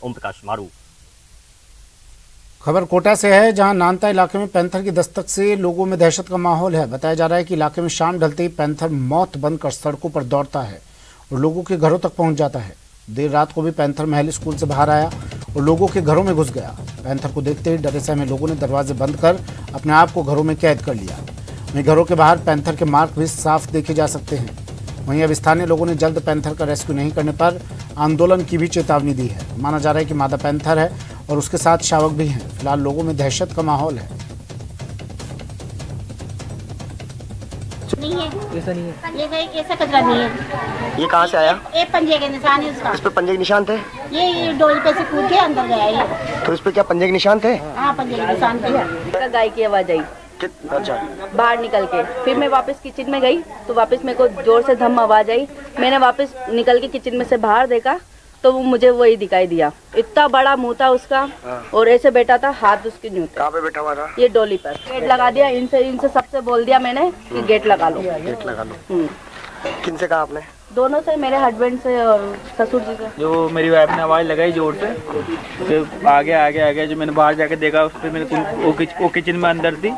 ओम प्रकाश मारू। खबर कोटा से है, जहां नानता इलाके में पैंथर की दस्तक से लोगों में दहशत का माहौल है। बताया जा रहा है कि इलाके में शाम ढलते ही पैंथर मौत बनकर सड़कों पर दौड़ता है और लोगों के घरों तक पहुंच जाता है। देर रात को भी पैंथर महल स्कूल से बाहर आया और लोगों के घरों में घुस गया। पैंथर को देखते ही डरे सहमे लोगों ने दरवाजे बंद कर अपने आप को घरों में कैद कर लिया। वहीं घरों के बाहर पैंथर के मार्क भी साफ देखे जा सकते हैं। वहीं अब स्थानीय लोगों ने जल्द पैंथर का रेस्क्यू नहीं करने पर आंदोलन की भी चेतावनी दी है। माना जा रहा है कि मादा पैंथर है और उसके साथ शावक भी हैं। फिलहाल लोगों में दहशत का माहौल है। नहीं है, ऐसा नहीं है, ये ऐसा कचरा नहीं है। ये कहाँ से आया? ये पंजे के निशान है उसका। इस पे पंजे के निशान थे? ये डोल पे से कूद के अंदर गया ये। तो इस पे क्या पंजे के निशान थे? हाँ, पंजे के निशान थे। गाय की आवाज आई अच्छा, बाहर निकल के, फिर मैं वापस किचन में गई तो वापस मेरे को जोर से धम आवाज आई। मैंने वापस निकल के किचन में से बाहर देखा तो वो मुझे वही दिखाई दिया। इतना बड़ा मुंह था उसका और ऐसे बैठा था, हाथ उसके न्यू थे। कहाँ पे बैठा हुआ था? ये डोली पर। गेट लगा दिया, इनसे सबसे बोल दिया मैंने कि गेट लगा लो। गेट लगा लो। किन से कहा आपने? दोनों से, मेरे हस्बैंड से और ससुर जी से। जो मेरी वाइफ ने आवाज़ लगाई जोर से, फिर आगे जो मैंने बाहर जाके देखा उस पर मैंने वो किचन में अंदर थी।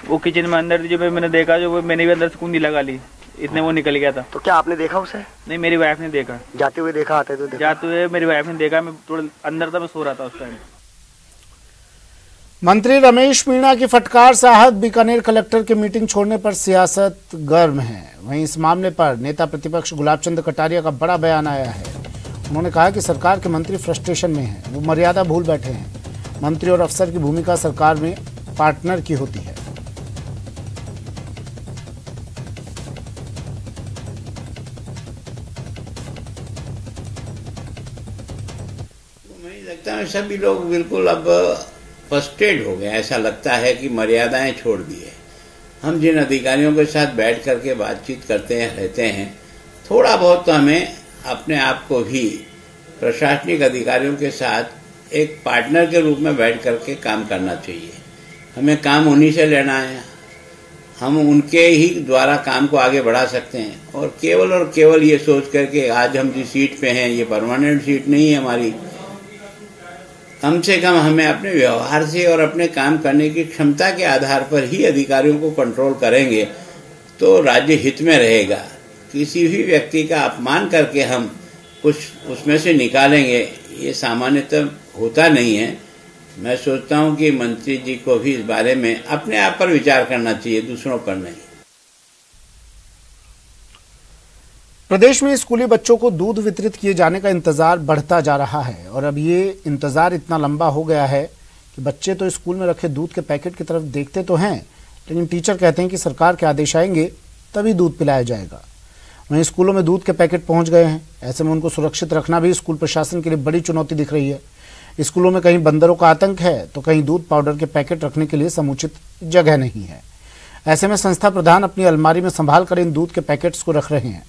वो किचन में अंदर थी, जो मैंने देखा, जो वो मैंने भी अंदर से कुंडी लगा ली, इतने वो निकल गया था। तो क्या आपने देखा उसे? नहीं, मेरी वाइफ ने देखा। जाते हुए देखा, आते हुए देखा? जाते हुए मेरी वाइफ ने देखा। मैं थोड़ा अंदर था, मैं सो रहा था उस टाइम। मंत्री रमेश मीणा की फटकार से आहत बीकानेर कलेक्टर की मीटिंग छोड़ने पर सियासत गर्म है। वहीं इस मामले पर नेता प्रतिपक्ष गुलाब चंद कटारिया का बड़ा बयान आया है। उन्होंने कहा कि सरकार के मंत्री फ्रस्ट्रेशन में हैं, वो मर्यादा भूल बैठे हैं। मंत्री और अफसर की भूमिका सरकार में पार्टनर की होती है। मुझे लगता है सभी लोग बिल्कुल अब फ्रस्ट्रेट हो गए। ऐसा लगता है कि मर्यादाएं छोड़ दी है। हम जिन अधिकारियों के साथ बैठ करके बातचीत करते हैं, रहते हैं, थोड़ा बहुत तो हमें अपने आप को भी प्रशासनिक अधिकारियों के साथ एक पार्टनर के रूप में बैठ करके काम करना चाहिए। हमें काम उन्हीं से लेना है, हम उनके ही द्वारा काम को आगे बढ़ा सकते हैं। और केवल ये सोच करके आज हम जिस सीट पे हैं ये परमानेंट सीट नहीं है हमारी। कम से कम हमें अपने व्यवहार से और अपने काम करने की क्षमता के आधार पर ही अधिकारियों को कंट्रोल करेंगे तो राज्य हित में रहेगा। किसी भी व्यक्ति का अपमान करके हम कुछ उसमें से निकालेंगे, ये सामान्यतः होता नहीं है। मैं सोचता हूं कि मंत्री जी को भी इस बारे में अपने आप पर विचार करना चाहिए, दूसरों पर नहीं। प्रदेश में स्कूली बच्चों को दूध वितरित किए जाने का इंतजार बढ़ता जा रहा है और अब ये इंतजार इतना लंबा हो गया है कि बच्चे तो स्कूल में रखे दूध के पैकेट की तरफ देखते तो हैं, लेकिन टीचर कहते हैं कि सरकार के आदेश आएंगे तभी दूध पिलाया जाएगा। वहीं स्कूलों में दूध के पैकेट पहुंच गए हैं, ऐसे में उनको सुरक्षित रखना भी स्कूल प्रशासन के लिए बड़ी चुनौती दिख रही है। स्कूलों में कहीं बंदरों का आतंक है तो कहीं दूध पाउडर के पैकेट रखने के लिए समुचित जगह नहीं है। ऐसे में संस्था प्रधान अपनी अलमारी में संभाल कर इन दूध के पैकेट्स को रख रहे हैं।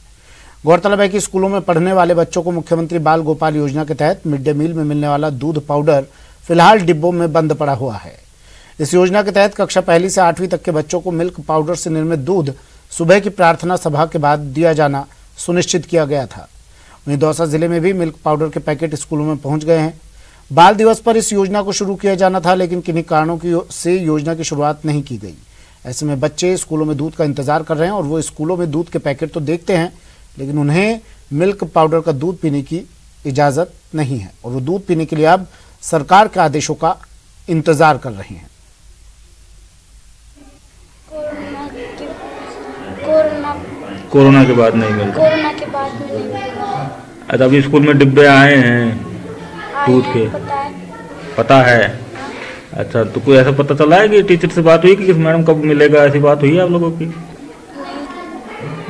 गौरतलब है कि स्कूलों में पढ़ने वाले बच्चों को मुख्यमंत्री बाल गोपाल योजना के तहत मिड डे मील में मिलने वाला दूध पाउडर फिलहाल डिब्बों में बंद पड़ा हुआ है। इस योजना के तहत कक्षा 1 से 8वीं तक के बच्चों को मिल्क पाउडर से निर्मित दूध सुबह की प्रार्थना सभा के बाद दिया जाना सुनिश्चित किया गया था। वहीं दौसा जिले में भी मिल्क पाउडर के पैकेट स्कूलों में पहुंच गए हैं। बाल दिवस पर इस योजना को शुरू किया जाना था, लेकिन किन्हीं कारणों से योजना की शुरुआत नहीं की गई। ऐसे में बच्चे स्कूलों में दूध का इंतजार कर रहे हैं और वो स्कूलों में दूध के पैकेट तो देखते हैं, लेकिन उन्हें मिल्क पाउडर का दूध पीने की इजाजत नहीं है और वो दूध पीने के लिए अब सरकार के आदेशों का इंतजार कर रहे हैं। कोरोना के बाद नहीं मिलता। कोरोना के बाद मिलेगा। अच्छा, अभी स्कूल में डिब्बे आए हैं दूध के, पता है? अच्छा, तो कोई ऐसा पता चला है कि टीचर से बात हुई कि किस मैडम कब मिलेगा, ऐसी बात हुई है आप लोगों की?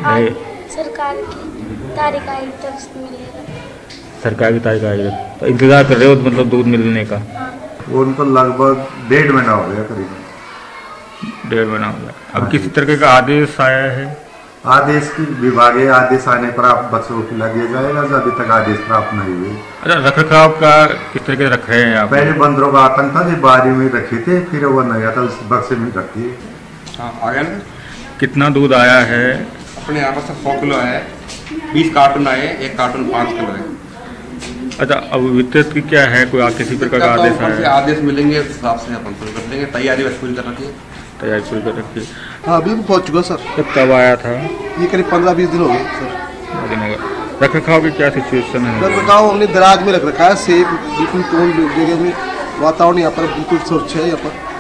नहीं। सरकार की तारीख आई तब मिलेगा। सरकार की तारीख आई तो इंतजार कर रहे हो मतलब दूध मिलने का? वो उनको लगभग 1.5 महीना हो गया, करीब 1.5 महीना हो गया। अब किसी तरह का आदेश आया है? आदेश की विभागीय आदेश आने पर आप बच्चों को खिला दिया जाएगा, जो अभी तक आदेश प्राप्त नहीं हुए। अच्छा, रख रखाव का किस तरह रख रहे हैं आप? पहले बंदरों का आतंक था, जो बारी में रखे थे, फिर वो नहीं आता उस बक्से में रखती है। हाँ, आ गया ना। कितना दूध आया है? अपने यहाँ पर 100 किलो है, 20 कार्टून आए, 1 कार्टून 5 किलो है। अच्छा, अब वितरित की क्या है, कोई किसी प्रकार का आदेश है? आदेश मिलेंगे उस हिसाब से अपन पूरी कर लेंगे। तैयारी बस पूरी कर रखी है। तैयारी पूरी कर रखी है? हाँ, बिल्कुल पहुँच चुका सर। कब आया था? ये करीब 15-20 दिन हो गए सर। रख रखाव की क्या सिचुएशन है? रख रखाव हमने दराज में रख रखा है, सेफ बिल्कुल कौन जगह में वातावरण यहाँ पर बिल्कुल स्वच्छ है यहाँ पर।